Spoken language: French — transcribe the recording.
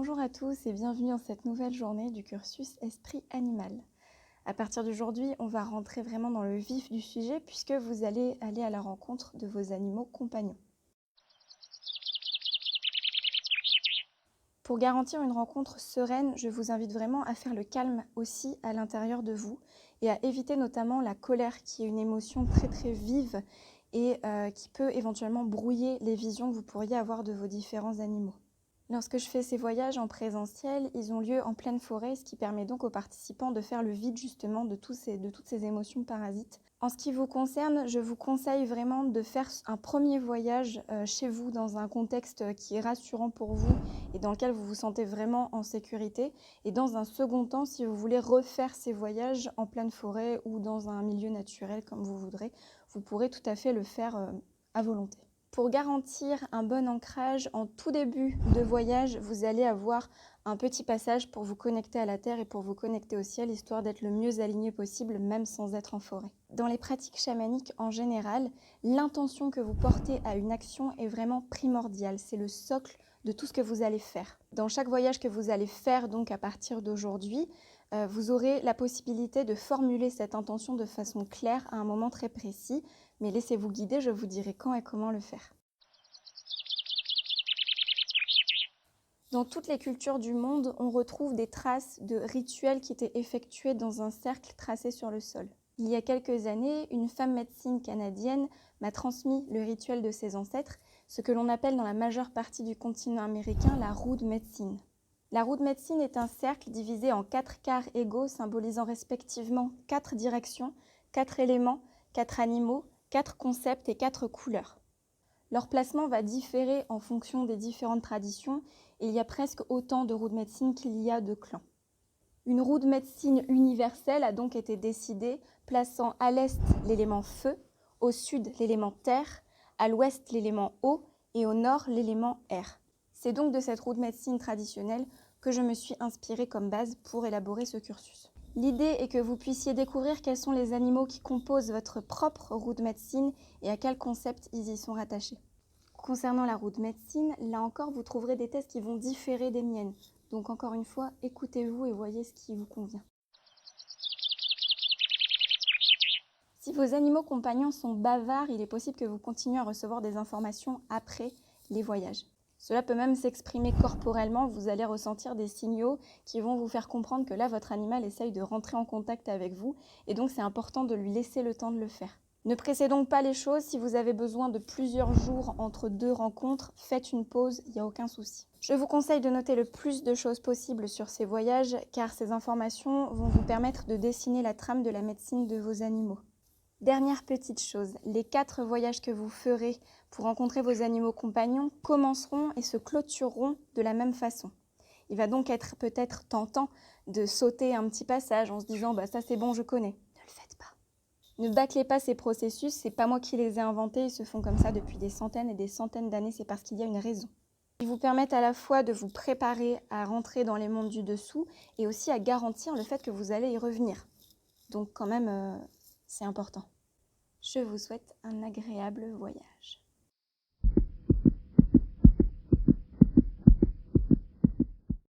Bonjour à tous et bienvenue dans cette nouvelle journée du cursus Esprit Animal. À partir d'aujourd'hui, on va rentrer vraiment dans le vif du sujet puisque vous allez aller à la rencontre de vos animaux compagnons. Pour garantir une rencontre sereine, je vous invite vraiment à faire le calme aussi à l'intérieur de vous et à éviter notamment la colère qui est une émotion très vive et qui peut éventuellement brouiller les visions que vous pourriez avoir de vos différents animaux. Lorsque je fais ces voyages en présentiel, ils ont lieu en pleine forêt, ce qui permet donc aux participants de faire le vide justement de toutes ces émotions parasites. En ce qui vous concerne, je vous conseille vraiment de faire un premier voyage chez vous dans un contexte qui est rassurant pour vous et dans lequel vous vous sentez vraiment en sécurité. Et dans un second temps, si vous voulez refaire ces voyages en pleine forêt ou dans un milieu naturel comme vous voudrez, vous pourrez tout à fait le faire à volonté. Pour garantir un bon ancrage, en tout début de voyage, vous allez avoir un petit passage pour vous connecter à la terre et pour vous connecter au ciel, histoire d'être le mieux aligné possible, même sans être en forêt. Dans les pratiques chamaniques en général, l'intention que vous portez à une action est vraiment primordiale. C'est le socle de tout ce que vous allez faire. Dans chaque voyage que vous allez faire, donc à partir d'aujourd'hui, vous aurez la possibilité de formuler cette intention de façon claire à un moment très précis, mais laissez-vous guider, je vous dirai quand et comment le faire. Dans toutes les cultures du monde, on retrouve des traces de rituels qui étaient effectués dans un cercle tracé sur le sol. Il y a quelques années, une femme médecine canadienne m'a transmis le rituel de ses ancêtres, ce que l'on appelle dans la majeure partie du continent américain la roue de médecine. La roue de médecine est un cercle divisé en 4 quarts égaux symbolisant respectivement 4 directions, 4 éléments, 4 animaux, 4 concepts et 4 couleurs. Leur placement va différer en fonction des différentes traditions et il y a presque autant de roues de médecine qu'il y a de clans. Une roue de médecine universelle a donc été décidée, plaçant à l'est l'élément feu, au sud l'élément terre, à l'ouest l'élément eau et au nord l'élément air. C'est donc de cette roue de médecine traditionnelle que je me suis inspirée comme base pour élaborer ce cursus. L'idée est que vous puissiez découvrir quels sont les animaux qui composent votre propre roue de médecine et à quel concept ils y sont rattachés. Concernant la roue de médecine, là encore, vous trouverez des tests qui vont différer des miennes. Donc encore une fois, écoutez-vous et voyez ce qui vous convient. Si vos animaux compagnons sont bavards, il est possible que vous continuez à recevoir des informations après les voyages. Cela peut même s'exprimer corporellement, vous allez ressentir des signaux qui vont vous faire comprendre que là, votre animal essaye de rentrer en contact avec vous et donc c'est important de lui laisser le temps de le faire. Ne pressez donc pas les choses, si vous avez besoin de plusieurs jours entre 2 rencontres, faites une pause, il n'y a aucun souci. Je vous conseille de noter le plus de choses possibles sur ces voyages car ces informations vont vous permettre de dessiner la trame de la médecine de vos animaux. Dernière petite chose, les 4 voyages que vous ferez pour rencontrer vos animaux compagnons commenceront et se clôtureront de la même façon. Il va donc être peut-être tentant de sauter un petit passage en se disant « ça c'est bon, je connais ». Ne le faites pas. Ne bâclez pas ces processus, c'est pas moi qui les ai inventés, ils se font comme ça depuis des centaines et des centaines d'années, c'est parce qu'il y a une raison. Ils vous permettent à la fois de vous préparer à rentrer dans les mondes du dessous et aussi à garantir le fait que vous allez y revenir. Donc quand même, c'est important. Je vous souhaite un agréable voyage.